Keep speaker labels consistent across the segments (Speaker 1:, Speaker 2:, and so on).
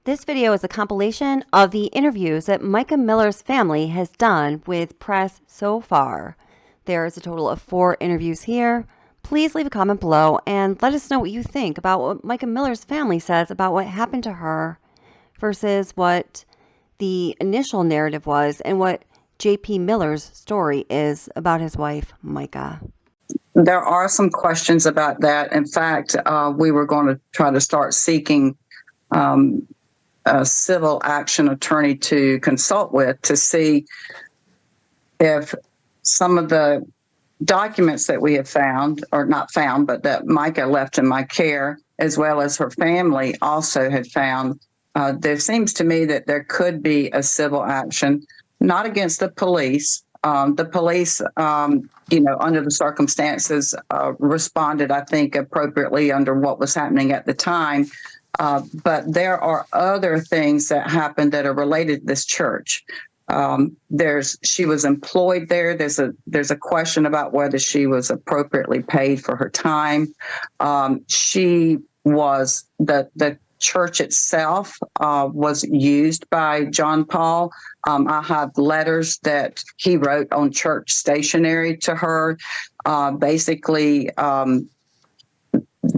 Speaker 1: This video is a compilation of the interviews that Micah Miller's family has done with press so far. There's a total of 4 interviews here. Please leave a comment below and let us know what you think about what Micah Miller's family says about what happened to her versus what the initial narrative was and what J.P. Miller's story is about his wife, Micah.
Speaker 2: There are some questions about that. In fact, we were going to try to start seeking a civil action attorney to consult with to see if some of the documents that we have found, or not found, but that Micah left in my care, as well as her family also had found, there seems to me that there could be a civil action, not against the police. The police, under the circumstances, responded, I think, appropriately under what was happening at the time. But there are other things that happened that are related to this church. She was employed there. There's a question about whether she was appropriately paid for her time. She was the church itself was used by John Paul. I have letters that he wrote on church stationery to her, basically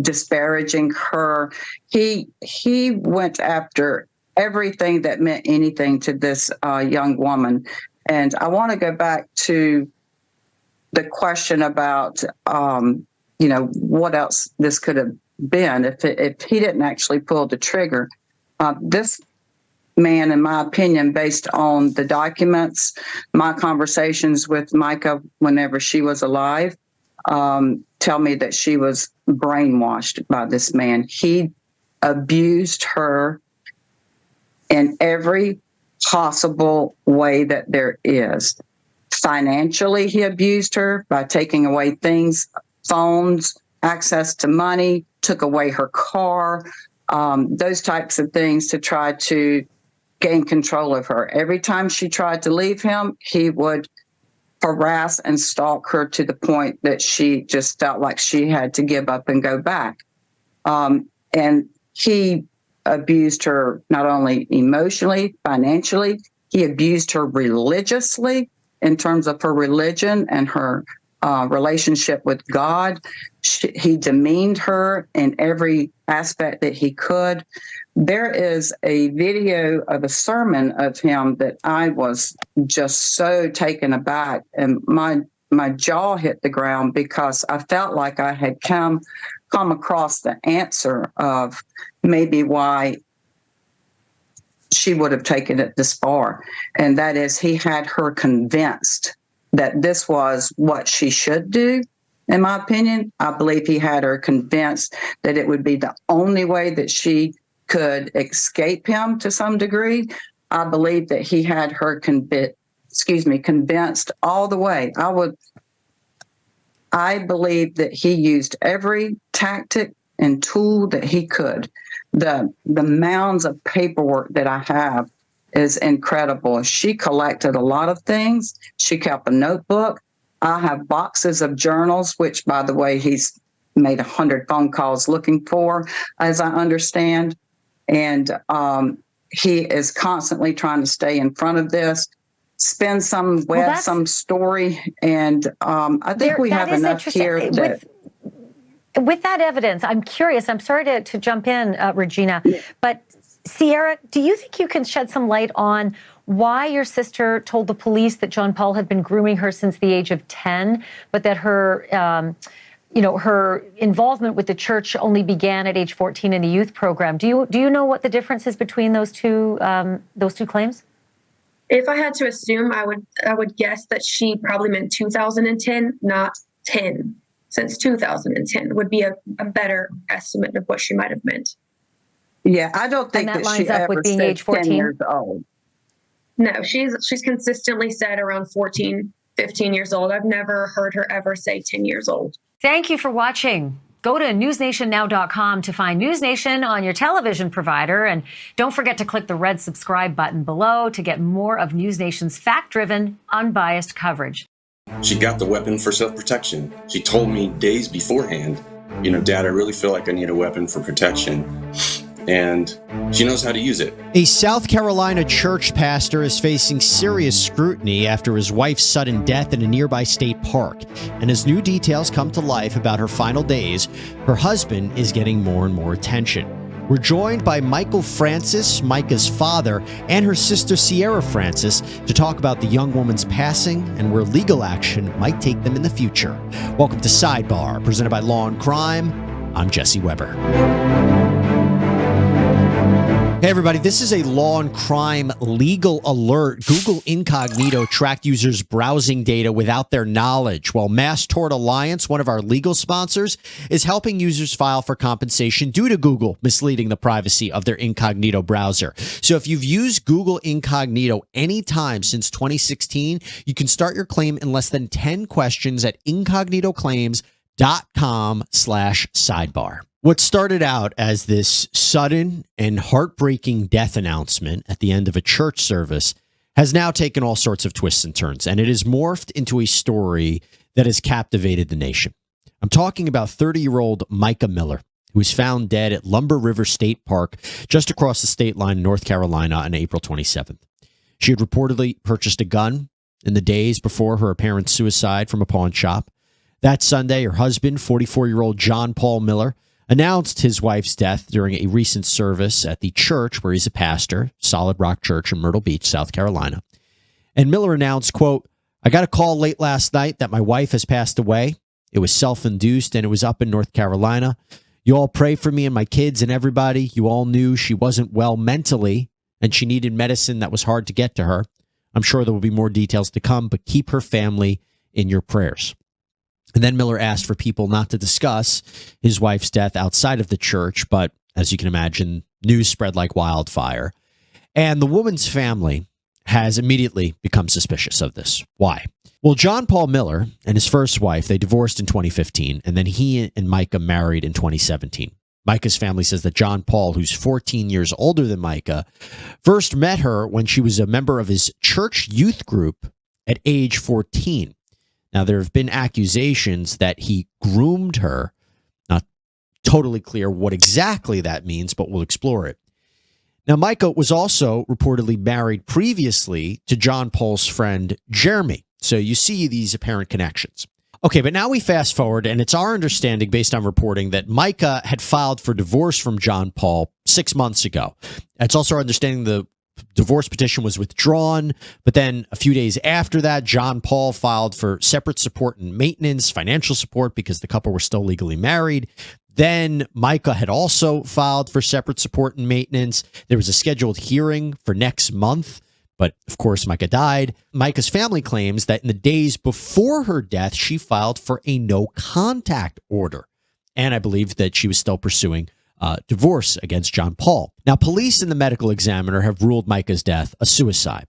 Speaker 2: disparaging her. He went after everything that meant anything to this young woman. And I want to go back to the question about, what else this could have been if he didn't actually pull the trigger. This man, in my opinion, based on the documents, my conversations with Micah whenever she was alive, tell me that she was brainwashed by this man. He abused her in every possible way that there is. Financially, he abused her by taking away things, phones, access to money, took away her car, those types of things to try to gain control of her. Every time she tried to leave him, he would harass and stalk her to the point that she just felt like she had to give up and go back. And he abused her not only emotionally, financially, he abused her religiously in terms of her religion and her relationship with God. He demeaned her in every aspect that he could. There is a video of a sermon of him that I was just so taken aback, and my jaw hit the ground because I felt like I had come across the answer of maybe why she would have taken it this far. And that is, he had her convinced that this was what she should do. In my opinion, I believe he had her convinced that it would be the only way that she could escape him to some degree. I believe that he had her convinced all the way. I believe that he used every tactic and tool that he could. The mounds of paperwork that I have is incredible. She collected a lot of things. She kept a notebook. I have boxes of journals, which, by the way, he's made 100 phone calls looking for, as I understand. And he is constantly trying to stay in front of this, spin some some story. And I think we have enough here that...
Speaker 3: With that evidence, I'm curious. I'm sorry to jump in, Regina, but Sierra, do you think you can shed some light on why your sister told the police that John Paul had been grooming her since the age of 10, but that her, her involvement with the church only began at age 14 in the youth program? Do you know what the difference is between those two claims?
Speaker 4: If I had to assume, I would guess that she probably meant 2010, not 10. Since 2010 would be a better estimate of what she might have meant.
Speaker 2: Yeah, I don't think
Speaker 3: that
Speaker 2: she
Speaker 3: lines up
Speaker 2: ever
Speaker 3: with being
Speaker 2: said
Speaker 3: age 14
Speaker 2: 10 years old.
Speaker 4: No, she's consistently said around 14, 15 years old. I've never heard her ever say 10 years old.
Speaker 3: Thank you for watching. Go to newsnationnow.com to find News Nation on your television provider. And don't forget to click the red subscribe button below to get more of News Nation's fact-driven, unbiased coverage.
Speaker 5: She got the weapon for self-protection. She told me days beforehand, Dad, I really feel like I need a weapon for protection. and she knows how to use it.
Speaker 6: A South Carolina church pastor is facing serious scrutiny after his wife's sudden death in a nearby state park. And as new details come to life about her final days, her husband is getting more and more attention. We're joined by Michael Francis, Micah's father, and her sister Sierra Francis to talk about the young woman's passing and where legal action might take them in the future. Welcome to Sidebar, presented by Law and Crime. I'm Jesse Weber. Hey everybody, this is a Law and Crime legal alert. Google Incognito tracked users' browsing data without their knowledge, while Mass Tort Alliance, one of our legal sponsors, is helping users file for compensation due to Google misleading the privacy of their incognito browser. So if you've used Google Incognito anytime since 2016, you can start your claim in less than 10 questions at incognitoclaims.com/sidebar. What started out as this sudden and heartbreaking death announcement at the end of a church service has now taken all sorts of twists and turns, and it has morphed into a story that has captivated the nation. I'm talking about 30-year-old Micah Miller, who was found dead at Lumber River State Park just across the state line in North Carolina on April 27th. She had reportedly purchased a gun in the days before her apparent suicide from a pawn shop. That Sunday, her husband, 44-year-old John Paul Miller, announced his wife's death during a recent service at the church where he's a pastor, Solid Rock Church in Myrtle Beach, South Carolina. And Miller announced, quote, "I got a call late last night that my wife has passed away. It was self-induced and it was up in North Carolina. You all pray for me and my kids and everybody. You all knew she wasn't well mentally and she needed medicine that was hard to get to her. I'm sure there will be more details to come, but keep her family in your prayers." And then Miller asked for people not to discuss his wife's death outside of the church, but as you can imagine, news spread like wildfire. And the woman's family has immediately become suspicious of this. Why? Well, John Paul Miller and his first wife, they divorced in 2015, and then he and Micah married in 2017. Micah's family says that John Paul, who's 14 years older than Micah, first met her when she was a member of his church youth group at age 14. Now, there have been accusations that he groomed her. Not totally clear what exactly that means, but we'll explore it. Now, Micah was also reportedly married previously to John Paul's friend, Jeremy. So you see these apparent connections. Okay, but now we fast forward, and it's our understanding, based on reporting, that Micah had filed for divorce from John Paul 6 months ago. It's also our understanding the divorce petition was withdrawn, but then a few days after that, John Paul filed for separate support and maintenance, financial support, because the couple were still legally married. Then Micah had also filed for separate support and maintenance. There was a scheduled hearing for next month, but of course Micah died. Micah's family claims that in the days before her death, she filed for a no-contact order. And I believe that she was still pursuing divorce against John Paul. Now, police and the medical examiner have ruled Micah's death a suicide.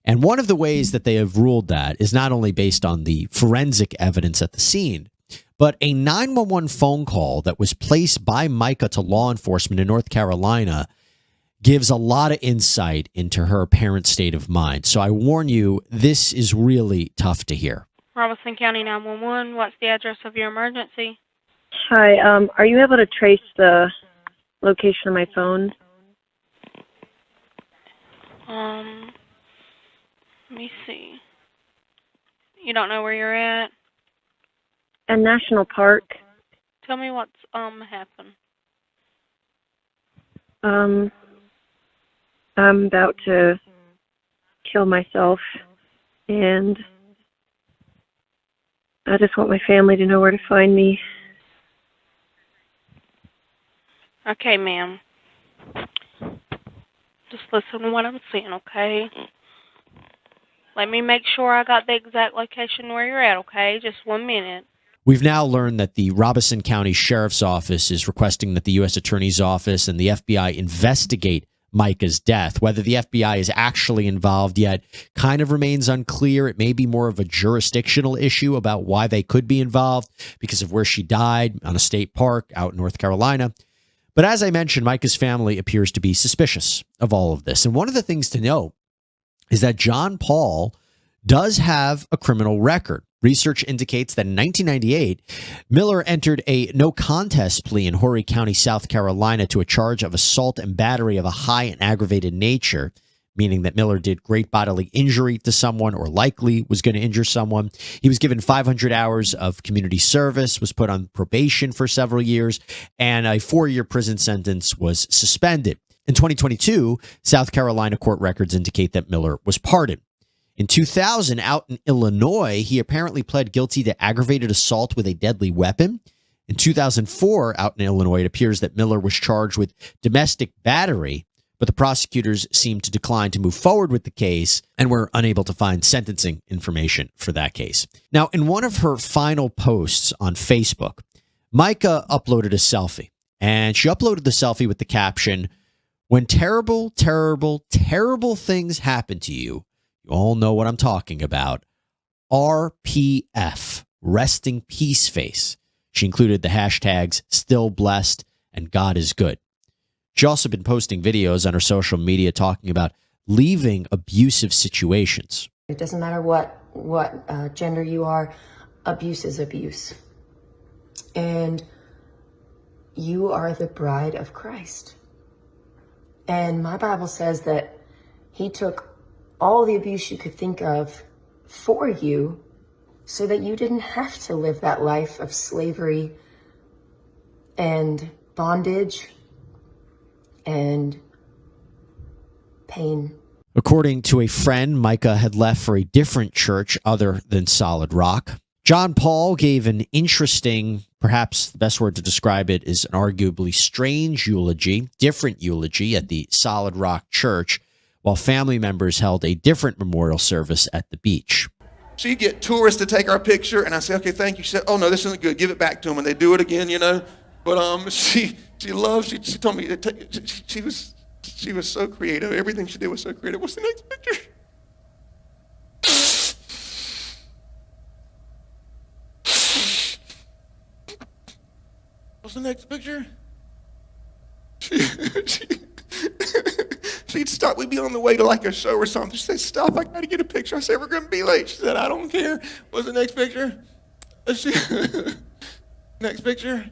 Speaker 6: And one of the ways that they have ruled that is not only based on the forensic evidence at the scene, but a 911 phone call that was placed by Micah to law enforcement in North Carolina gives a lot of insight into her apparent state of mind. So I warn you, this is really tough to hear.
Speaker 7: Robinson County 911, what's the address of your emergency?
Speaker 8: Hi, are you able to trace the location of my phone?
Speaker 7: Let me see. You don't know where you're at?
Speaker 8: A national park.
Speaker 7: Tell me what's happened.
Speaker 8: I'm about to kill myself, and I just want my family to know where to find me.
Speaker 7: Okay, ma'am. Just listen to what I'm saying, okay? Let me make sure I got the exact location where you're at, okay? Just 1 minute.
Speaker 6: We've now learned that the Robeson County Sheriff's Office is requesting that the U.S. Attorney's Office and the FBI investigate Micah's death. Whether the FBI is actually involved yet kind of remains unclear. It may be more of a jurisdictional issue about why they could be involved because of where she died on a state park out in North Carolina. But as I mentioned, Micah's family appears to be suspicious of all of this. And one of the things to note is that John Paul does have a criminal record. Research indicates that in 1998, Miller entered a no contest plea in Horry County, South Carolina, to a charge of assault and battery of a high and aggravated nature, meaning that Miller did great bodily injury to someone or likely was going to injure someone. He was given 500 hours of community service, was put on probation for several years, and a 4-year prison sentence was suspended. In 2022, South Carolina court records indicate that Miller was pardoned. In 2000, out in Illinois, he apparently pled guilty to aggravated assault with a deadly weapon. In 2004, out in Illinois, it appears that Miller was charged with domestic battery, but the prosecutors seemed to decline to move forward with the case and were unable to find sentencing information for that case. Now, in one of her final posts on Facebook, Micah uploaded a selfie, and she uploaded the selfie with the caption, "When terrible, terrible, terrible things happen to you, you all know what I'm talking about. RPF, resting peace face." She included the hashtags still blessed and God is good. She's also been posting videos on her social media talking about leaving abusive situations.
Speaker 9: It doesn't matter what gender you are, abuse is abuse. And you are the bride of Christ. And my Bible says that he took all the abuse you could think of for you so that you didn't have to live that life of slavery and bondage and pain.
Speaker 6: According to a friend, Micah had left for a different church other than Solid Rock. John Paul gave an interesting, perhaps the best word to describe it is an arguably strange eulogy, different eulogy at the Solid Rock Church, while family members held a different memorial service at the beach.
Speaker 10: She'd get tourists to take our picture, and I say, "Okay, thank you." She said, "Oh, no, this isn't good. Give it back to them." And they do it again, you know. But she told me, she was so creative. Everything she did was so creative. What's the next picture? What's the next picture? She'd stop. We'd be on the way to like a show or something. She'd say, "Stop, I got to get a picture." I said, "We're going to be late." She said, "I don't care." What's the next picture? Next picture.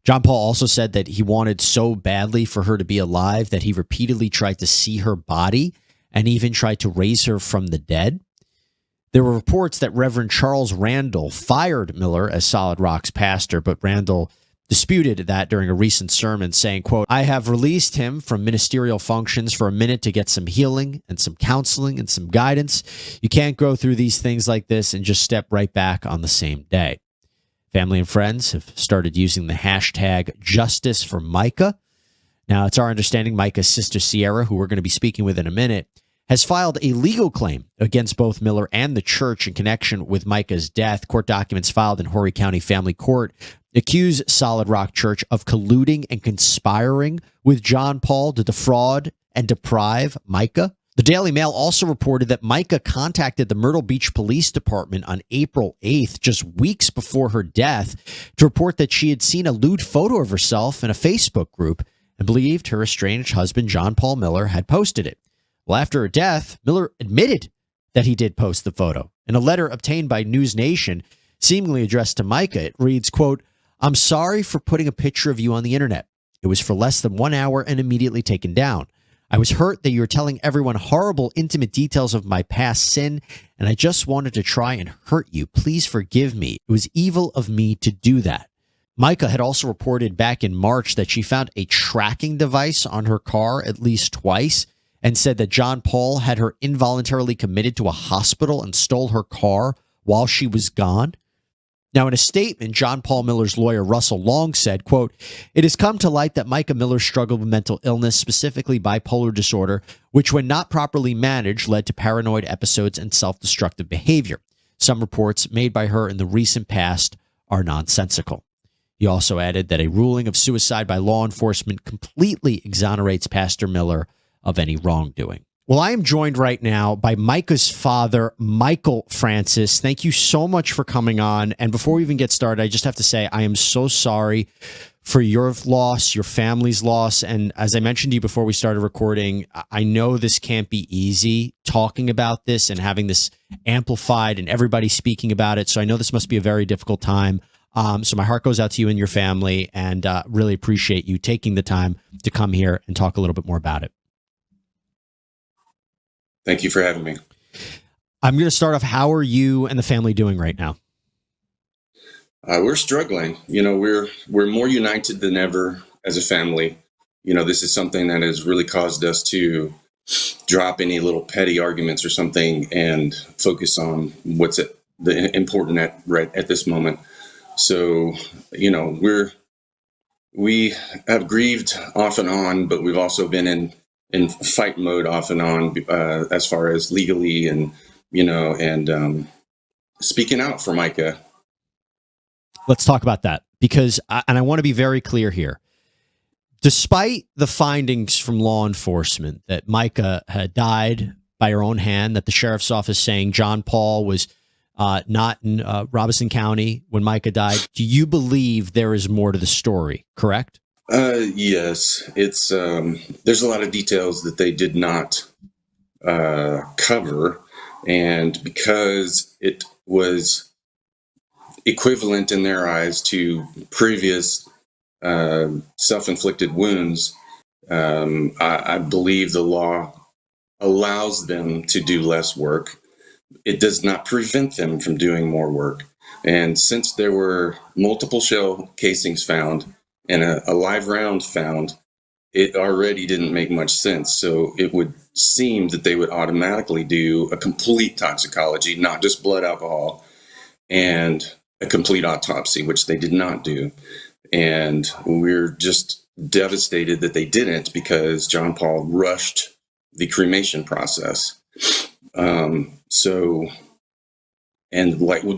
Speaker 6: John Paul also said that he wanted so badly for her to be alive that he repeatedly tried to see her body and even tried to raise her from the dead. There were reports that Reverend Charles Randall fired Miller as Solid Rock's pastor, but Randall disputed that during a recent sermon, saying, quote, "I have released him from ministerial functions for a minute to get some healing and some counseling and some guidance. You can't go through these things like this and just step right back on the same day." Family and friends have started using the hashtag Justice for Micah. Now, it's our understanding Micah's sister Sierra, who we're going to be speaking with in a minute, has filed a legal claim against both Miller and the church in connection with Micah's death. Court documents filed in Horry County Family Court accuse Solid Rock Church of colluding and conspiring with John Paul to defraud and deprive Micah. The Daily Mail also reported that Micah contacted the Myrtle Beach Police Department on April 8th, just weeks before her death, to report that she had seen a lewd photo of herself in a Facebook group and believed her estranged husband, John Paul Miller, had posted it. Well, after her death, Miller admitted that he did post the photo. In a letter obtained by News Nation, seemingly addressed to Micah, it reads, quote, "I'm sorry for putting a picture of you on the internet. It was for less than 1 hour and immediately taken down. I was hurt that you were telling everyone horrible, intimate details of my past sin, and I just wanted to try and hurt you. Please forgive me. It was evil of me to do that." Micah had also reported back in March that she found a tracking device on her car at least twice and said that John Paul had her involuntarily committed to a hospital and stole her car while she was gone. Now, in a statement, John Paul Miller's lawyer, Russell Long, said, quote, "It has come to light that Micah Miller struggled with mental illness, specifically bipolar disorder, which when not properly managed led to paranoid episodes and self-destructive behavior. Some reports made by her in the recent past are nonsensical." He also added that a ruling of suicide by law enforcement completely exonerates Pastor Miller of any wrongdoing. Well, I am joined right now by Micah's father, Michael Francis. Thank you so much for coming on. And before we even get started, I just have to say I am so sorry for your loss, your family's loss. And as I mentioned to you before we started recording, I know this can't be easy talking about this and having this amplified and everybody speaking about it. So I know this must be a very difficult time. So my heart goes out to you and your family, and really appreciate you taking the time to come here and talk a little bit more about it.
Speaker 5: Thank you for having me.
Speaker 6: I'm going to start off. How are you and the family doing right now?
Speaker 5: We're struggling. We're more united than ever as a family. This is something that has really caused us to drop any little petty arguments or something and focus on what's important at this moment. So, we have grieved off and on, but we've also been in fight mode off and on, as far as legally and speaking out for Micah.
Speaker 6: Let's talk about that, because I want to be very clear here. Despite the findings from law enforcement that Micah had died by her own hand, that the sheriff's office saying John Paul was not in Robeson County when Micah died, do you believe there is more to the story, correct?
Speaker 5: Yes. It's there's a lot of details that they did not cover, and because it was equivalent in their eyes to previous self-inflicted wounds, I believe the law allows them to do less work. It does not prevent them from doing more work. And since there were multiple shell casings found and a live round found, it already didn't make much sense. So it would seem that they would automatically do a complete toxicology, not just blood alcohol, and a complete autopsy, which they did not do. And we're just devastated that they didn't, because John Paul rushed the cremation process.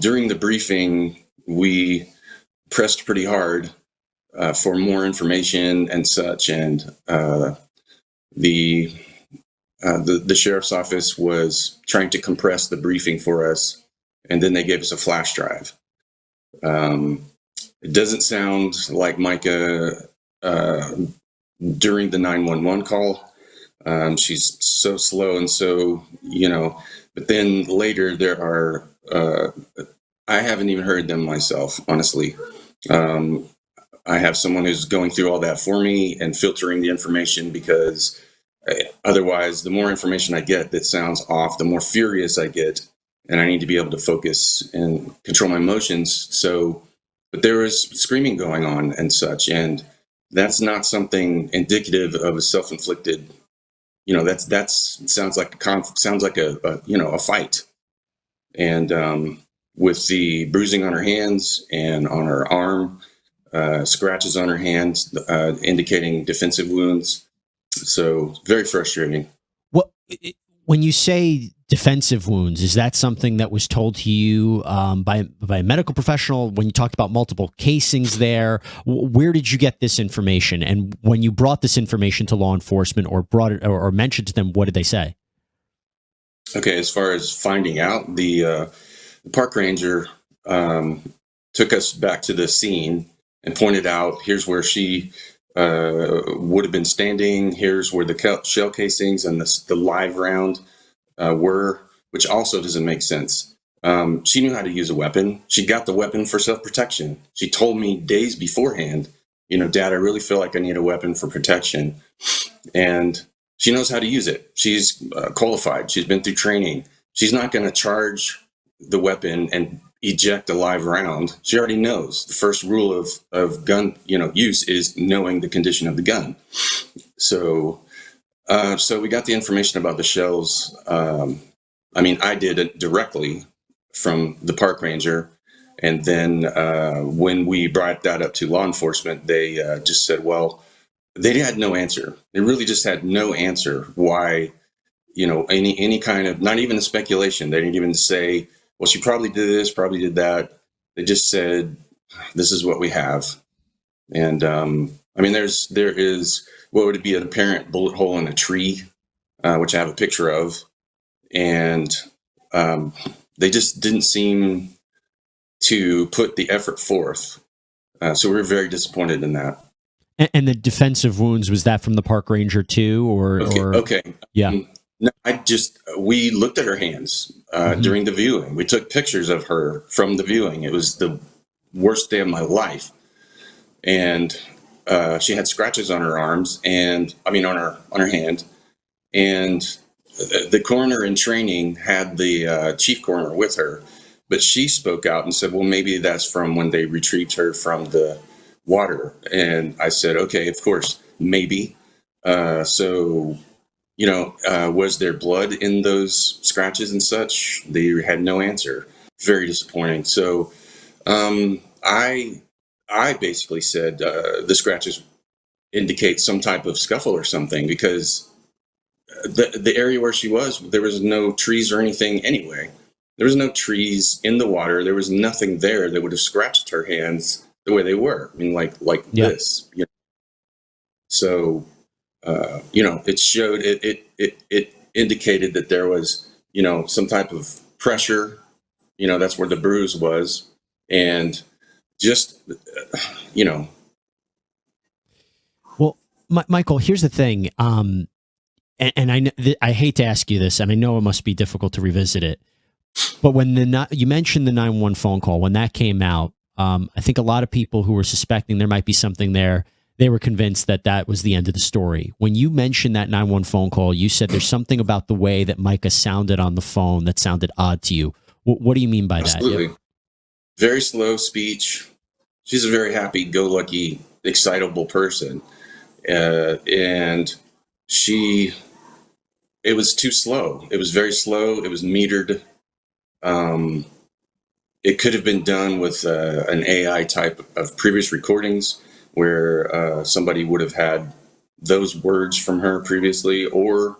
Speaker 5: During the briefing, we pressed pretty hard for more information and such. And the sheriff's office was trying to compress the briefing for us, and then they gave us a flash drive. It doesn't sound like Micah during the 911 call. She's so slow and so, but then later there are, I haven't even heard them myself, honestly. I have someone who's going through all that for me and filtering the information, because otherwise the more information I get that sounds off, the more furious I get, and I need to be able to focus and control my emotions. But there was screaming going on and such, and that's not something indicative of a self-inflicted. That sounds like a fight. And with the bruising on her hands and on her arm, scratches on her hands, indicating defensive wounds. So very frustrating.
Speaker 6: When you say defensive wounds, is that something that was told to you by a medical professional when you talked about multiple casings there? Where did you get this information? And when you brought this information to law enforcement or brought it or mentioned to them, what did they say?
Speaker 5: Okay, as far as finding out, the park ranger took us back to the scene and pointed out, here's where she would have been standing. Here's where the shell casings and the live round were, which also doesn't make sense. She knew how to use a weapon. She got the weapon for self-protection. She told me days beforehand, Dad, I really feel like I need a weapon for protection. And she knows how to use it. She's qualified. She's been through training. She's not going to charge the weapon and eject a live round. She already knows the first rule of gun, use is knowing the condition of the gun. So we got the information about the shells. I did it directly from the park ranger. And then when we brought that up to law enforcement, they just said, well, they had no answer. They really just had no answer why, any kind of, not even a speculation. They didn't even say, well, she probably did this, probably did that. They just said, this is what we have. And there is what would be an apparent bullet hole in a tree, which I have a picture of. And they just didn't seem to put the effort forth So we were very disappointed in that.
Speaker 6: And the defensive wounds, was that from the park ranger too, or
Speaker 5: Okay.
Speaker 6: Yeah.
Speaker 5: No, we looked at her hands during the viewing. We took pictures of her from the viewing. It was the worst day of my life. And she had scratches on her arms on her hand. And the coroner in training had the chief coroner with her, but she spoke out and said, well, maybe that's from when they retrieved her from the water. And I said, okay, of course, maybe. Was there blood in those scratches and such? They had no answer. Very disappointing. So I basically said the scratches indicate some type of scuffle or something, because the area where she was, there was no trees or anything anyway. There was no trees in the water. There was nothing there that would have scratched her hands the way they were. I mean, like this. You know? So, it showed it indicated that there was, some type of pressure. That's where the bruise was, and just,
Speaker 6: Well, Michael, here's the thing. And I hate to ask you this, and I know it must be difficult to revisit it, but when you mentioned the 911 phone call, when that came out, I think a lot of people who were suspecting there might be something there, they were convinced that was the end of the story. When you mentioned that 911 phone call, you said there's something about the way that Micah sounded on the phone that sounded odd to you. What do you mean by that?
Speaker 5: Absolutely. Very slow speech. She's a very happy-go-lucky, excitable person. And it was too slow. It was very slow. It was metered. It could have been done with an AI type of previous recordings where somebody would have had those words from her previously, or,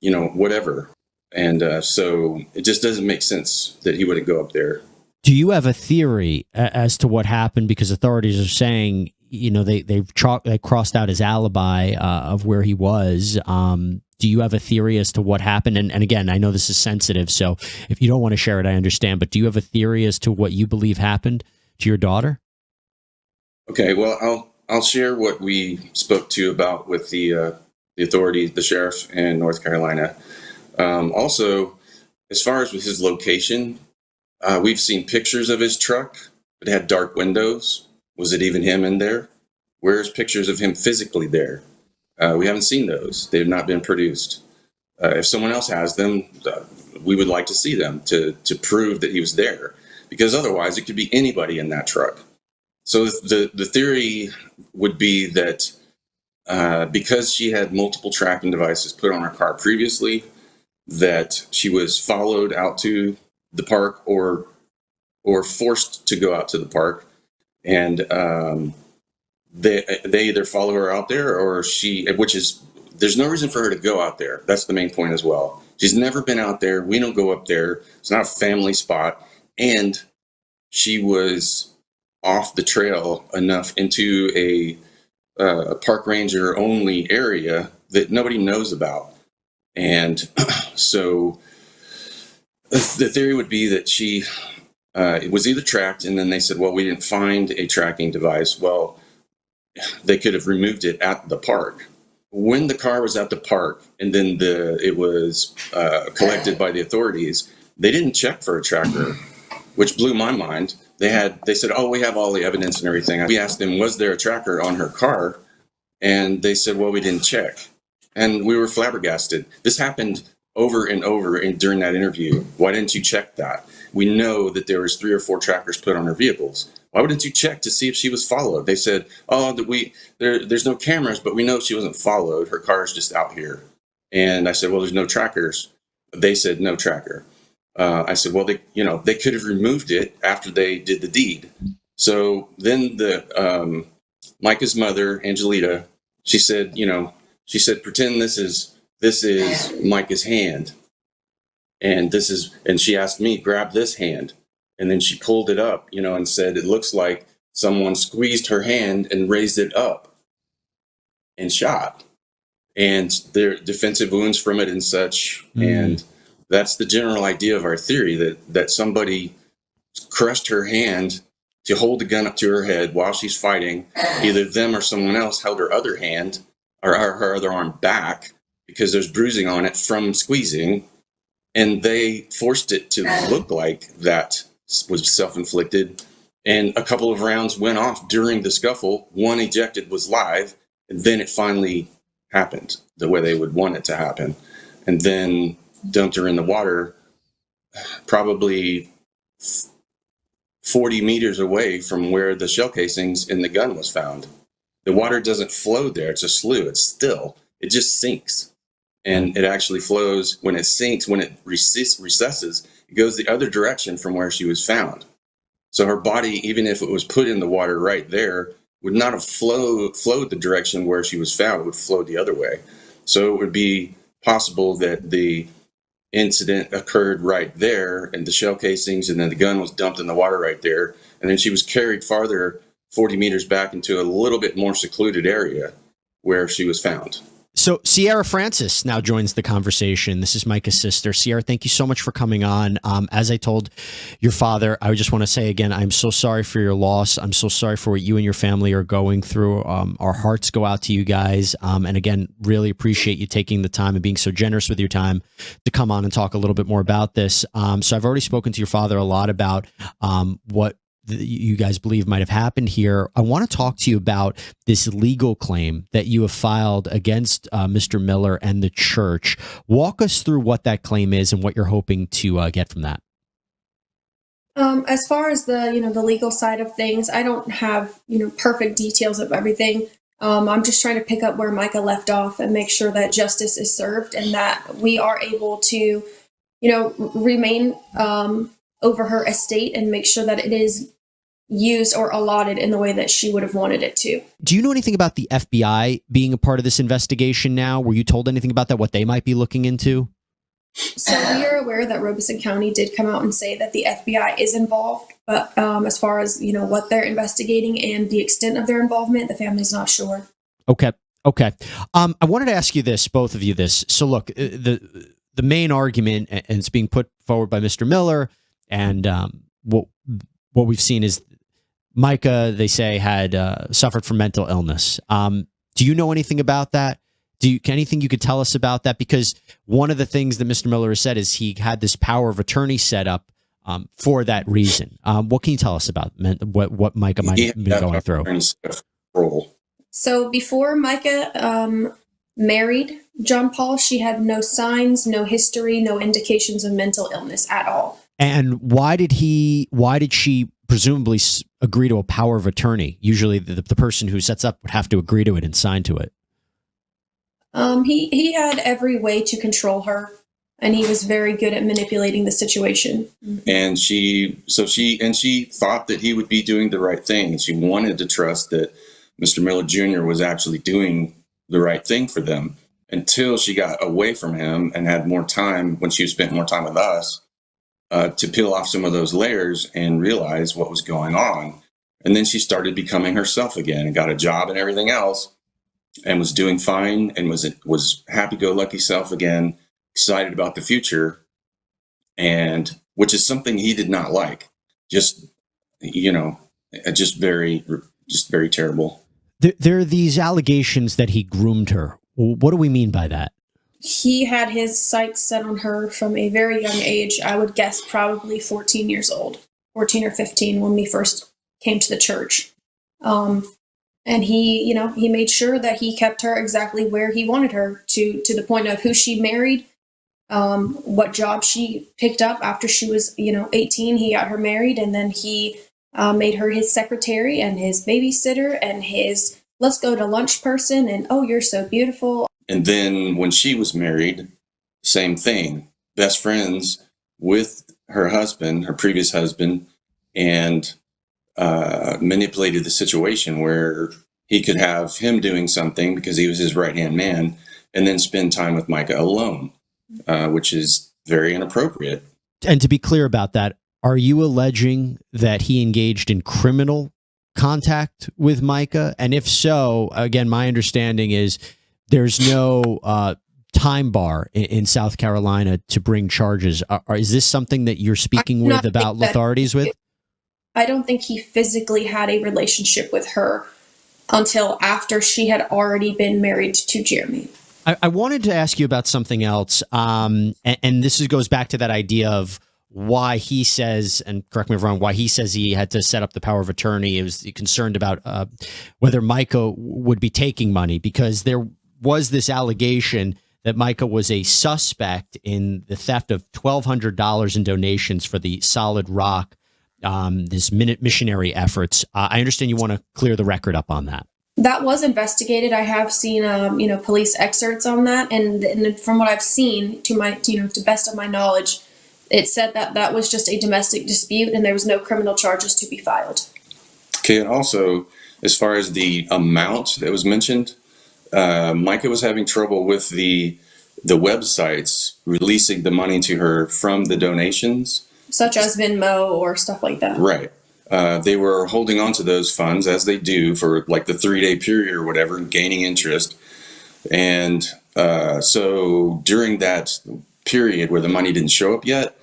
Speaker 5: whatever. And so it just doesn't make sense that he wouldn't go up there.
Speaker 6: Do you have a theory as to what happened? Because authorities are saying, they crossed out his alibi of where he was. Do you have a theory as to what happened? And again, I know this is sensitive, so if you don't want to share it, I understand. But do you have a theory as to what you believe happened to your daughter?
Speaker 5: Okay, well, I'll share what we spoke to about with the authorities, the sheriff in North Carolina. Also, as far as with his location, we've seen pictures of his truck. It had dark windows. Was it even him in there? Where's pictures of him physically there? We haven't seen those. They have not been produced. If someone else has them, we would like to see them to prove that he was there, because otherwise it could be anybody in that truck. So the theory would be that because she had multiple tracking devices put on her car previously, that she was followed out to the park or forced to go out to the park, and they either follow her out there, or there's no reason for her to go out there. That's the main point as well. She's never been out there. We don't go up there. It's not a family spot. And she was off the trail enough into a park ranger only area that nobody knows about. And so the theory would be that she was either tracked, and then they said, well, we didn't find a tracking device. Well, they could have removed it at the park. When the car was at the park, and then it was collected by the authorities, they didn't check for a tracker, which blew my mind. They said, oh, we have all the evidence and everything. We asked them, was there a tracker on her car? And they said, well, we didn't check. And we were flabbergasted. This happened over and over during that interview. Why didn't you check that? We know that there was 3 or 4 trackers put on her vehicles. Why wouldn't you check to see if she was followed? They said, oh, there's no cameras, but we know she wasn't followed. Her car is just out here. And I said, well, there's no trackers. They said no tracker. I said, well, they could have removed it after they did the deed. So then Micah's mother, Angelita, she said, pretend this is Micah's hand. And she asked me, grab this hand. And then she pulled it up, and said, it looks like someone squeezed her hand and raised it up and shot. And there are defensive wounds from it and such. And that's the general idea of our theory, that somebody crushed her hand to hold the gun up to her head while she's fighting. Either them or someone else held her other hand or her other arm back because there's bruising on it from squeezing. And they forced it to look like that was self-inflicted. And a couple of rounds went off during the scuffle. One ejected was live. And then it finally happened the way they would want it to happen. And then dumped her in the water, probably 40 meters away from where the shell casings in the gun was found. The water doesn't flow there. It's a slough. It's still. It just sinks. And it actually flows when it sinks, when it recesses, it goes the other direction from where she was found. So her body, even if it was put in the water right there, would not have flowed the direction where she was found. It would flow the other way. So it would be possible that the incident occurred right there and the shell casings, and then the gun was dumped in the water right there. And then she was carried farther 40 meters back into a little bit more secluded area where she was found.
Speaker 6: So Sierra Francis now joins the conversation. This is Micah's sister. Sierra, thank you so much for coming on. As I told your father, I just want to say again, I'm so sorry for your loss. I'm so sorry for what you and your family are going through. Our hearts go out to you guys. And again, really appreciate you taking the time and being so generous with your time to come on and talk a little bit more about this. So I've already spoken to your father a lot about what you guys believe might have happened here. I want to talk to you about this legal claim that you have filed against Mr. Miller and the church. Walk us through what that claim is and what you're hoping to get from that.
Speaker 11: As far as the legal side of things, I don't have perfect details of everything. I'm just trying to pick up where Micah left off and make sure that justice is served and that we are able to remain over her estate and make sure that it is used or allotted in the way that she would have wanted it to.
Speaker 6: Do you know anything about the FBI being a part of this investigation now? Were you told anything about that, what they might be looking into?
Speaker 11: So we are aware that Robeson County did come out and say that the FBI is involved, but as far as what they're investigating and the extent of their involvement, the family's not sure. Okay.
Speaker 6: I wanted to ask you this, both of you this. So look, the main argument, and it's being put forward by Mr. Miller, and what we've seen is Mica, they say, had suffered from mental illness. Do you know anything about that? Anything you could tell us about that? Because one of the things that Mr. Miller has said is he had this power of attorney set up for that reason. What can you tell us about what Mica might have been going through?
Speaker 11: So before Micah married John Paul, she had no signs, no history, no indications of mental illness at all.
Speaker 6: And why did she presumably agree to a power of attorney? Usually the person who sets up would have to agree to it and sign to it.
Speaker 11: He had every way to control her, and he was very good at manipulating the situation.
Speaker 5: And she thought that he would be doing the right thing. And she wanted to trust that Mr. Miller Jr. was actually doing the right thing for them until she got away from him and had more time when she spent more time with us. To peel off some of those layers and realize what was going on. And then she started becoming herself again and got a job and everything else and was doing fine and was happy-go-lucky self again, excited about the future, and which is something he did not like. Just very terrible.
Speaker 6: There are these allegations that he groomed her. What do we mean by that?
Speaker 11: He had his sights set on her from a very young age. I would guess probably 14 years old, 14 or 15 when we first came to the church. And he made sure that he kept her exactly where he wanted her to the point of who she married, what job she picked up after she was, 18. He got her married, and then he made her his secretary and his babysitter and his let's go to lunch person. And, oh, you're so beautiful.
Speaker 5: And then when she was married, same thing, best friends with her husband, her previous husband, and manipulated the situation where he could have him doing something because he was his right-hand man and then spend time with Micah alone, which is very inappropriate.
Speaker 6: And to be clear about that, are you alleging that he engaged in criminal contact with Micah? And if so, again, my understanding is there's no time bar in South Carolina to bring charges. Is this something that you're speaking with about authorities with?
Speaker 11: I don't think he physically had a relationship with her until after she had already been married to Jeremy.
Speaker 6: I wanted to ask you about something else, and this goes back to that idea of why he says, and correct me if I'm wrong, why he says he had to set up the power of attorney. He was concerned about whether Micah would be taking money, because there was this allegation that Micah was a suspect in the theft of $1,200 in donations for the Solid Rock, this missionary efforts. I understand you want to clear the record up on that.
Speaker 11: That was investigated. I have seen, police excerpts on that, and from what I've seen, to best of my knowledge, it said that that was just a domestic dispute, and there was no criminal charges to be filed.
Speaker 5: Okay, and also, as far as the amount that was mentioned, Micah was having trouble with the websites releasing the money to her from the donations,
Speaker 11: such as Venmo or stuff like that.
Speaker 5: Right. They were holding on to those funds, as they do, for like the 3-day period or whatever, gaining interest. And so during that period where the money didn't show up yet,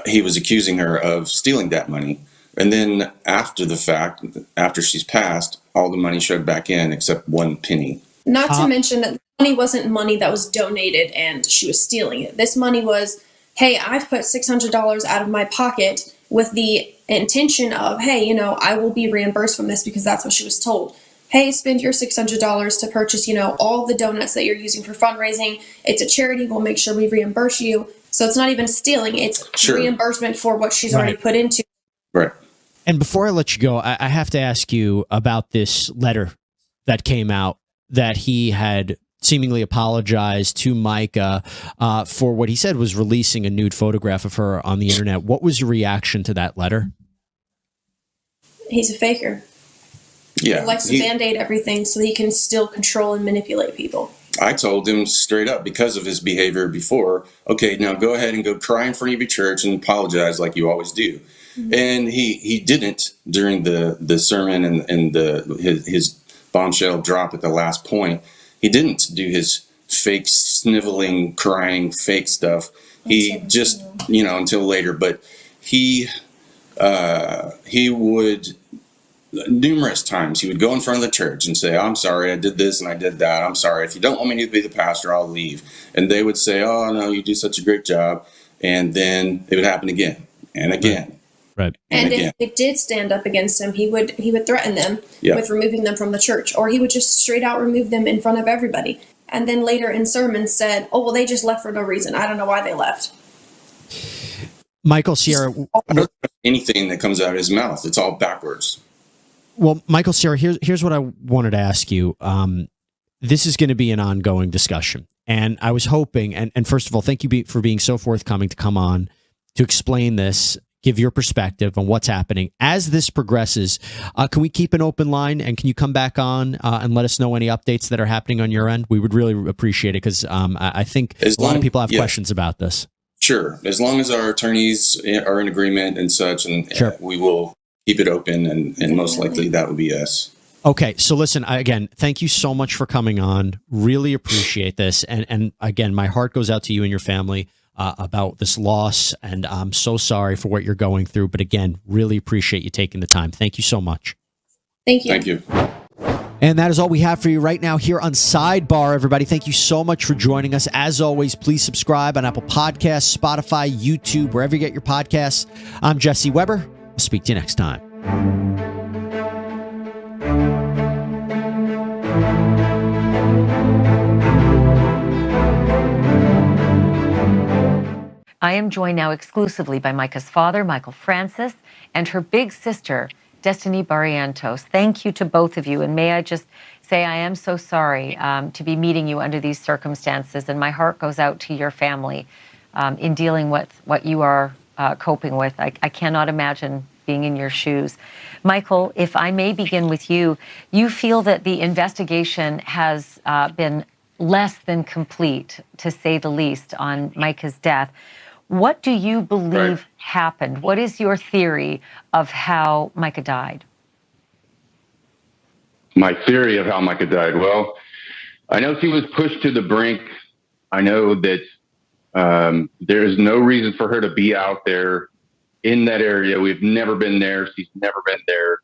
Speaker 5: he was accusing her of stealing that money. And then after the fact, after she's passed, all the money showed back in except 1 penny.
Speaker 11: Not to mention that the money wasn't money that was donated and she was stealing it. This money was, hey, I've put $600 out of my pocket with the intention of, hey, I will be reimbursed from this, because that's what she was told. Hey, spend your $600 to purchase, all the donuts that you're using for fundraising. It's a charity. We'll make sure we reimburse you. So it's not even stealing. It's reimbursement for what she's already put into.
Speaker 5: Right.
Speaker 6: And before I let you go, I have to ask you about this letter that came out that he had seemingly apologized to Micah for what he said was releasing a nude photograph of her on the internet. What was your reaction to that letter?
Speaker 11: He's a faker.
Speaker 5: Yeah.
Speaker 11: He likes to Band-Aid everything so he can still control and manipulate people.
Speaker 5: I told him straight up, because of his behavior before, okay, now go ahead and go cry in front of your church and apologize like you always do. Mm-hmm. And he didn't during the sermon and his bombshell drop at the last point. He didn't do his fake sniveling, crying, fake stuff. He just, until later. But he would, numerous times, he would go in front of the church and say, I'm sorry, I did this and I did that. I'm sorry. If you don't want me to be the pastor, I'll leave. And they would say, oh, no, you do such a great job. And then it would happen again and again.
Speaker 6: Right.
Speaker 11: And if they did stand up against him, he would threaten them with removing them from the church, or he would just straight out remove them in front of everybody. And then later in sermons said, oh, well, they just left for no reason. I don't know why they left.
Speaker 6: Michael, Sierra.
Speaker 5: Anything that comes out of his mouth, it's all backwards.
Speaker 6: Well, Michael, Sierra, here's what I wanted to ask you. This is going to be an ongoing discussion. And I was hoping, and first of all, thank you for being so forthcoming to come on to explain this, give your perspective on what's happening. As this progresses, can we keep an open line, and can you come back on and let us know any updates that are happening on your end? We would really appreciate it, because I think a lot of people have questions about this.
Speaker 5: Sure. As long as our attorneys are in agreement and such, and we will keep it open, and most likely that would be us.
Speaker 6: Okay, so listen, again, thank you so much for coming on. Really appreciate this. And again, my heart goes out to you and your family about this loss, and I'm so sorry for what you're going through. But again, really appreciate you taking the time. Thank you so much.
Speaker 11: Thank you.
Speaker 5: Thank you.
Speaker 6: And that is all we have for you right now here on Sidebar, everybody. Thank you so much for joining us. As always, please subscribe on Apple Podcasts, Spotify, YouTube, wherever you get your podcasts. I'm Jesse Weber. I'll speak to you next time.
Speaker 3: I am joined now exclusively by Micah's father, Michael Francis, and her big sister, Destiny Barrientos. Thank you to both of you. And may I just say I am so sorry to be meeting you under these circumstances. And my heart goes out to your family in dealing with what you are coping with. I cannot imagine being in your shoes. Michael, if I may begin with you, you feel that the investigation has been less than complete, to say the least, on Micah's death. What do you believe happened? What is your theory of how Micah died?
Speaker 12: My theory of how Micah died? Well, I know she was pushed to the brink. I know that there is no reason for her to be out there in that area. We've never been there. She's never been there.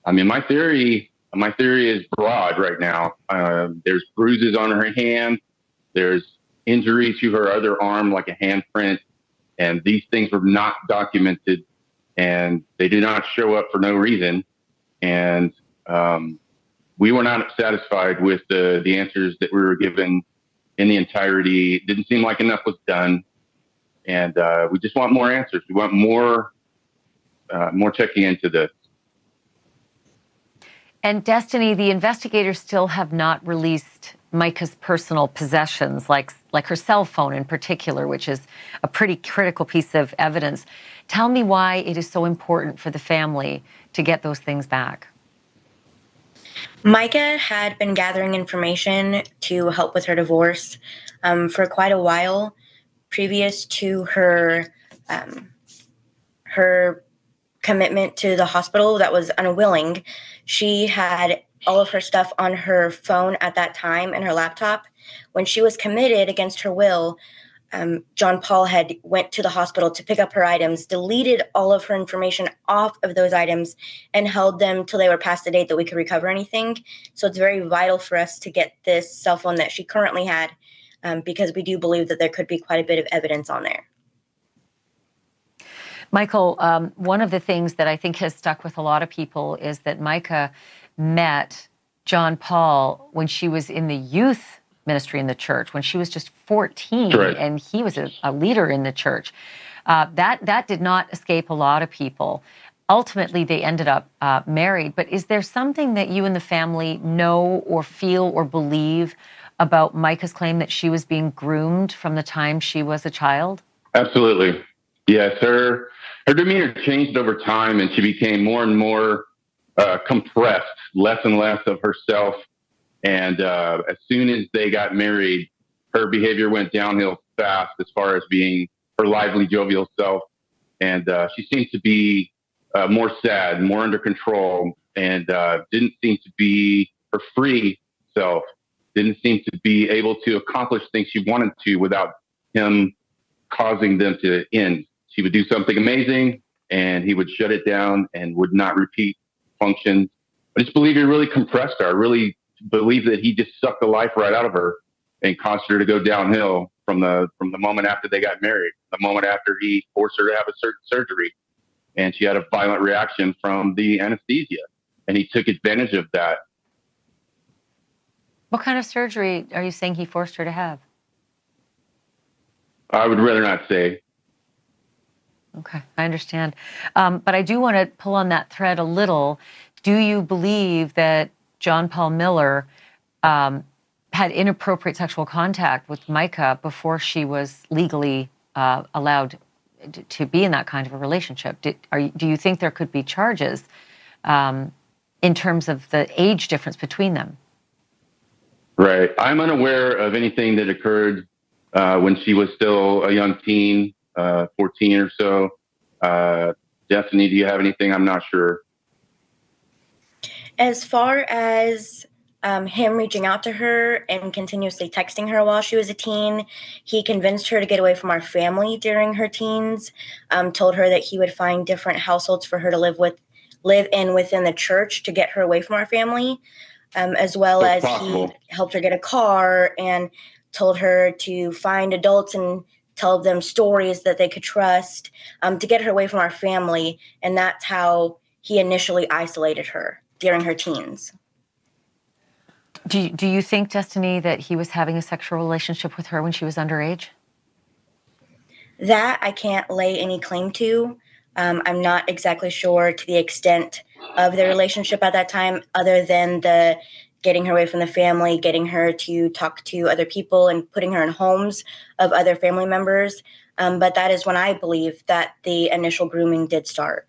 Speaker 12: I mean, my theory is broad right now. There's bruises on her hand. There's injury to her other arm, like a handprint. And these things were not documented, and they do not show up for no reason. And we were not satisfied with the answers that we were given in the entirety. It didn't seem like enough was done. And we just want more answers. We want more checking into this.
Speaker 3: And Destiny, the investigators still have not released Micah's personal possessions, like her cell phone in particular, which is a pretty critical piece of evidence. Tell me why it is so important for the family to get those things back.
Speaker 13: Micah had been gathering information to help with her divorce for quite a while, previous to her commitment to the hospital that was unwilling. She had all of her stuff on her phone at that time and her laptop. When she was committed against her will, John Paul had went to the hospital to pick up her items, deleted all of her information off of those items, and held them till they were past the date that we could recover anything. So it's very vital for us to get this cell phone that she currently had, because we do believe that there could be quite a bit of evidence on there.
Speaker 3: Michael, one of the things that I think has stuck with a lot of people is that Micah met John Paul when she was in the youth ministry in the church, when she was just 14,
Speaker 12: right.
Speaker 3: And he was a leader in the church. That did not escape a lot of people. Ultimately, they ended up married. But is there something that you and the family know or feel or believe about Micah's claim that she was being groomed from the time she was a child?
Speaker 12: Absolutely. Yes, her demeanor changed over time, and she became more and more compressed, less and less of herself. And as soon as they got married, her behavior went downhill fast as far as being her lively, jovial self. And she seemed to be more sad, more under control, and didn't seem to be her free self, didn't seem to be able to accomplish things she wanted to without him causing them to end. She would do something amazing, and he would shut it down and would not repeat functions. I just believe he really compressed her. I really believe that he just sucked the life right out of her and caused her to go downhill from the moment after they got married, the moment after he forced her to have a certain surgery. And she had a violent reaction from the anesthesia, and he took advantage of that.
Speaker 3: What kind of surgery are you saying he forced her to have?
Speaker 12: I would rather not say.
Speaker 3: Okay, I understand. But I do want to pull on that thread a little. Do you believe that John Paul Miller had inappropriate sexual contact with Micah before she was legally allowed to be in that kind of a relationship? Do you think there could be charges in terms of the age difference between them?
Speaker 12: Right. I'm unaware of anything that occurred when she was still a young teen, 14 or so. Destiny, do you have anything? I'm not sure.
Speaker 13: As far as him reaching out to her and continuously texting her while she was a teen, he convinced her to get away from our family during her teens, told her that he would find different households for her to live in within the church to get her away from our family, as well as he helped her get a car and told her to find adults and tell them stories that they could trust, to get her away from our family. And that's how he initially isolated her during her teens.
Speaker 3: Do you think, Destiny, that he was having a sexual relationship with her when she was underage?
Speaker 13: That I can't lay any claim to. I'm not exactly sure to the extent of the relationship at that time, other than the getting her away from the family, getting her to talk to other people and putting her in homes of other family members. But that is when I believe that the initial grooming did start.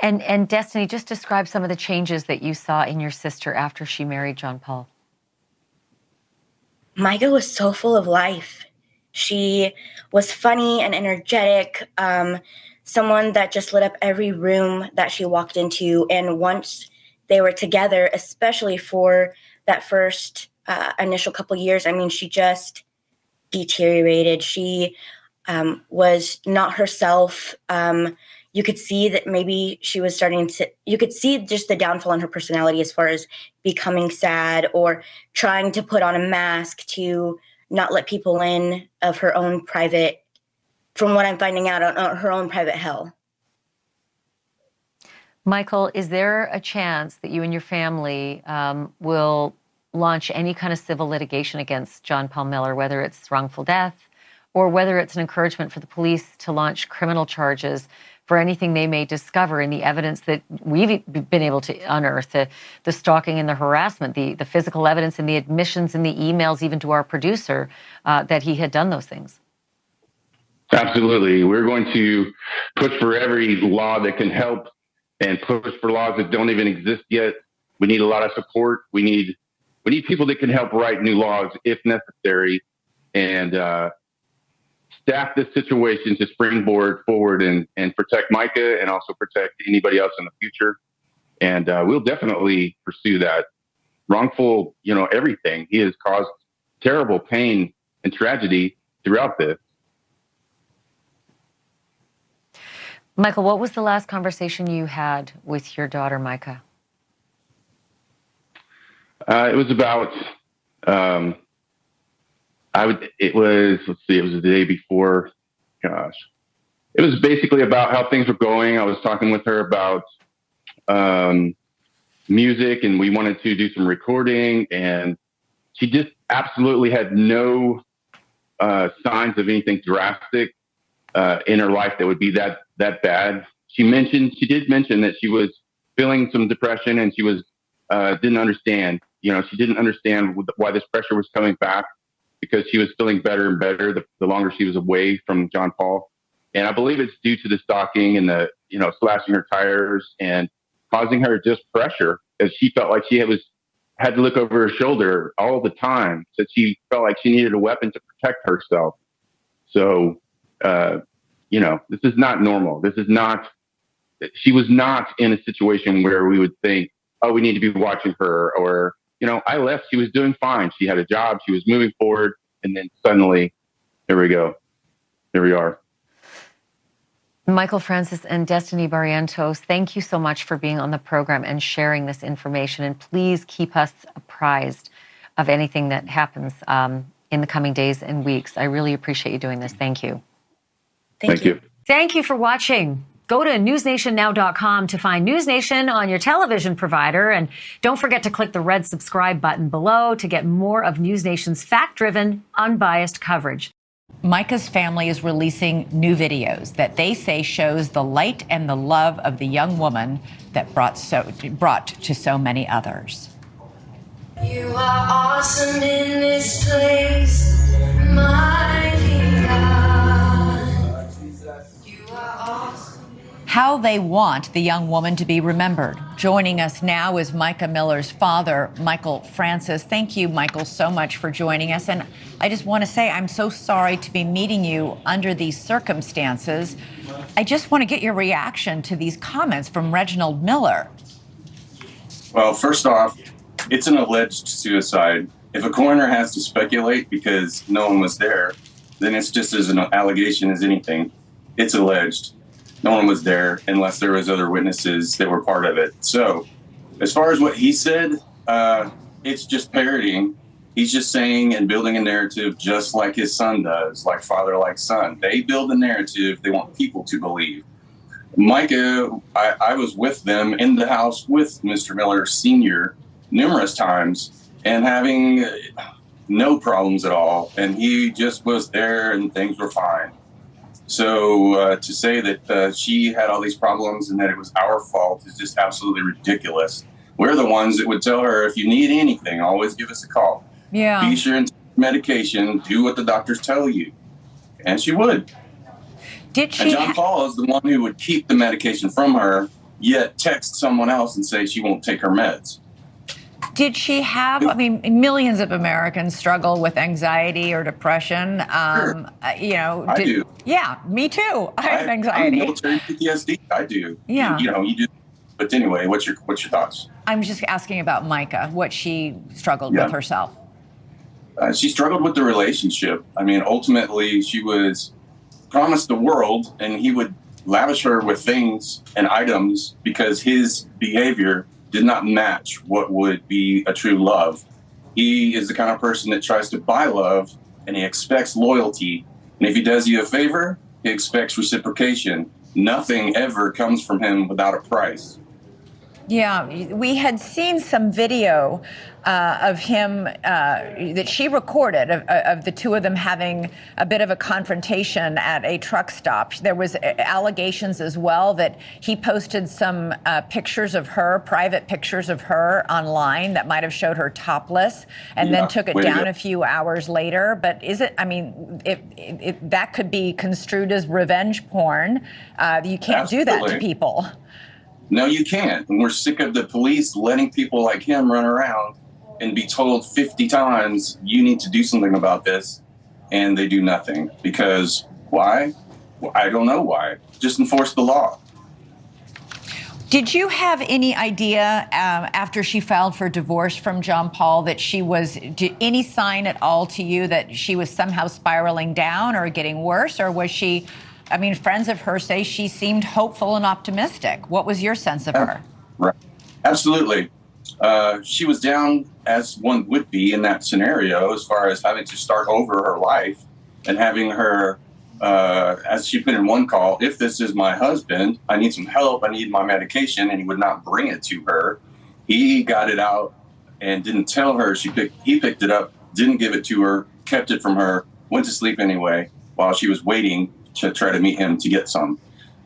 Speaker 3: And Destiny, just describe some of the changes that you saw in your sister after she married John Paul.
Speaker 13: Micah was so full of life. She was funny and energetic, someone that just lit up every room that she walked into. And once they were together, especially for that first initial couple years, I mean, she just deteriorated. She was not herself. You could see that maybe she was you could see just the downfall in her personality as far as becoming sad or trying to put on a mask to not let people in of her own private, from what I'm finding out, on her own private hell.
Speaker 3: Michael, is there a chance that you and your family will launch any kind of civil litigation against John Paul Miller, whether it's wrongful death or whether it's an encouragement for the police to launch criminal charges for anything they may discover in the evidence that we've been able to unearth, the stalking and the harassment, the physical evidence and the admissions and the emails, even to our producer, that he had done those things?
Speaker 12: Absolutely. We're going to push for every law that can help and push for laws that don't even exist yet. We need a lot of support. We need people that can help write new laws if necessary, and staff this situation to springboard forward and protect Micah and also protect anybody else in the future. And we'll definitely pursue that. Wrongful, everything. He has caused terrible pain and tragedy throughout this.
Speaker 3: Michael, what was the last conversation you had with your daughter, Micah?
Speaker 12: It was about, it was the day before, gosh. It was basically about how things were going. I was talking with her about music, and we wanted to do some recording, and she just absolutely had no signs of anything drastic in her life that would be that bad. She did mention that she was feeling some depression, and she was didn't understand. She didn't understand why this pressure was coming back, because she was feeling better and better the longer she was away from John Paul. And I believe it's due to the stalking and the slashing her tires and causing her just pressure, as she felt like she had to look over her shoulder all the time. So she felt like she needed a weapon to protect herself. So, this is not normal. She was not in a situation where we would think, oh, we need to be watching her, or, I left, she was doing fine. She had a job, she was moving forward. And then suddenly, here we go. Here we are.
Speaker 3: Michael Francis and Destiny Barrientos, thank you so much for being on the program and sharing this information. And please keep us apprised of anything that happens in the coming days and weeks. I really appreciate you doing this. Thank you.
Speaker 12: Thank you.
Speaker 3: Thank you for watching. Go to newsnationnow.com to find News Nation on your television provider. And don't forget to click the red subscribe button below to get more of News Nation's fact-driven, unbiased coverage.
Speaker 14: Micah's family is releasing new videos that they say shows the light and the love of the young woman that brought to so many others.
Speaker 15: You are awesome in this place, mighty God. You are awesome.
Speaker 14: How they want the young woman to be remembered. Joining us now is Micah Miller's father, Michael Francis. Thank you, Michael, so much for joining us. And I just want to say I'm so sorry to be meeting you under these circumstances. I just want to get your reaction to these comments from Reginald Miller.
Speaker 5: Well, first off, it's an alleged suicide. If a coroner has to speculate because no one was there, then it's just as an allegation as anything. It's alleged. No one was there unless there was other witnesses that were part of it. So as far as what he said, it's just parroting. He's just saying and building a narrative just like his son does, like father, like son. They build a narrative they want people to believe. Micah, I was with them in the house with Mr. Miller Sr. numerous times and having no problems at all. And he just was there and things were fine. So to say that she had all these problems and that it was our fault is just absolutely ridiculous. We're the ones that would tell her, if you need anything, always give us a call.
Speaker 14: Yeah.
Speaker 5: Be sure and take medication, do what the doctors tell you. And she would.
Speaker 14: Did she?
Speaker 5: And John Paul is the one who would keep the medication from her, yet text someone else and say she won't take her meds.
Speaker 14: Did she have, millions of Americans struggle with anxiety or depression.
Speaker 5: Sure. I do.
Speaker 14: Yeah, me too. I have anxiety.
Speaker 5: I'm military PTSD. I do.
Speaker 14: Yeah.
Speaker 5: You do. But anyway, what's your thoughts?
Speaker 14: I'm just asking about Micah, what she struggled with herself.
Speaker 5: She struggled with the relationship. Ultimately, she was promise the world, and he would lavish her with things and items because his behavior did not match what would be a true love. He is the kind of person that tries to buy love, and he expects loyalty. And if he does you a favor, he expects reciprocation. Nothing ever comes from him without a price.
Speaker 14: Yeah, we had seen some video of him that she recorded of the two of them having a bit of a confrontation at a truck stop. There was allegations as well that he posted some pictures of her, private pictures of her online that might have showed her topless, and then took it down a few hours later. But is it, I mean, that could be construed as revenge porn. You can't do that to people.
Speaker 5: No, you can't. And we're sick of the police letting people like him run around and be told 50 times, you need to do something about this. And they do nothing. Because why? Well, I don't know why. Just enforce the law.
Speaker 14: Did you have any idea after she filed for divorce from John Paul that she was, any sign at all to you that she was somehow spiraling down or getting worse? Or was she, I mean, friends of hers say she seemed hopeful and optimistic. What was your sense of her?
Speaker 5: Right. Absolutely. She was down, as one would be in that scenario, as far as having to start over her life and having her, as she put in one call, if this is my husband, I need some help, I need my medication, and he would not bring it to her. He got it out and didn't tell her. He picked it up, didn't give it to her, kept it from her, went to sleep anyway while she was waiting to try to meet him to get some.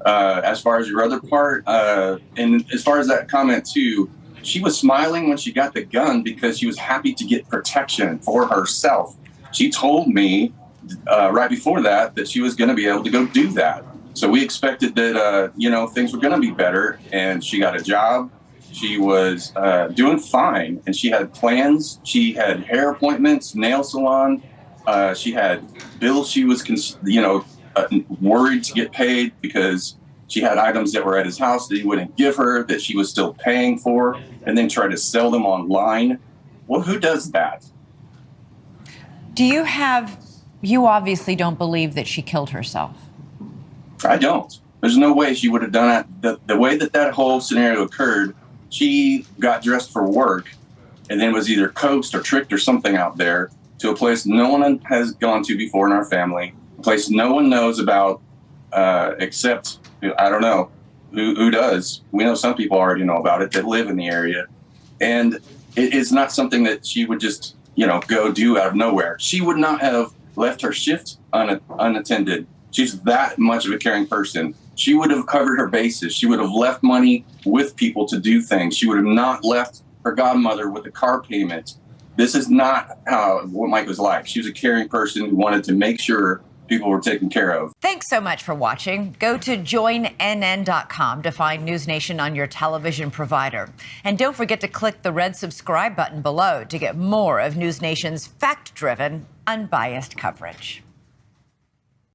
Speaker 5: As far as your other part, and as far as that comment too, she was smiling when she got the gun because she was happy to get protection for herself. She told me right before that she was going to be able to go do that. So we expected that, things were going to be better, and she got a job. She was doing fine, and she had plans. She had hair appointments, nail salon. She had bills she was, worried to get paid because she had items that were at his house that he wouldn't give her, that she was still paying for, and then try to sell them online. Well, who does that?
Speaker 14: You obviously don't believe that she killed herself.
Speaker 5: I don't. There's no way she would have done it. The way that whole scenario occurred, she got dressed for work and then was either coaxed or tricked or something out there to a place no one has gone to before in our family, a place no one knows about except, I don't know, who does. We know some people already know about it that live in the area. And it's not something that she would just, go do out of nowhere. She would not have left her shift unattended. She's that much of a caring person. She would have covered her bases. She would have left money with people to do things. She would have not left her godmother with a car payment. This is not what Mike was like. She was a caring person who wanted to make sure people were taken care of.
Speaker 14: Thanks so much for watching. Go to joinnn.com to find News Nation on your television provider. And don't forget to click the red subscribe button below to get more of News Nation's fact-driven, unbiased coverage.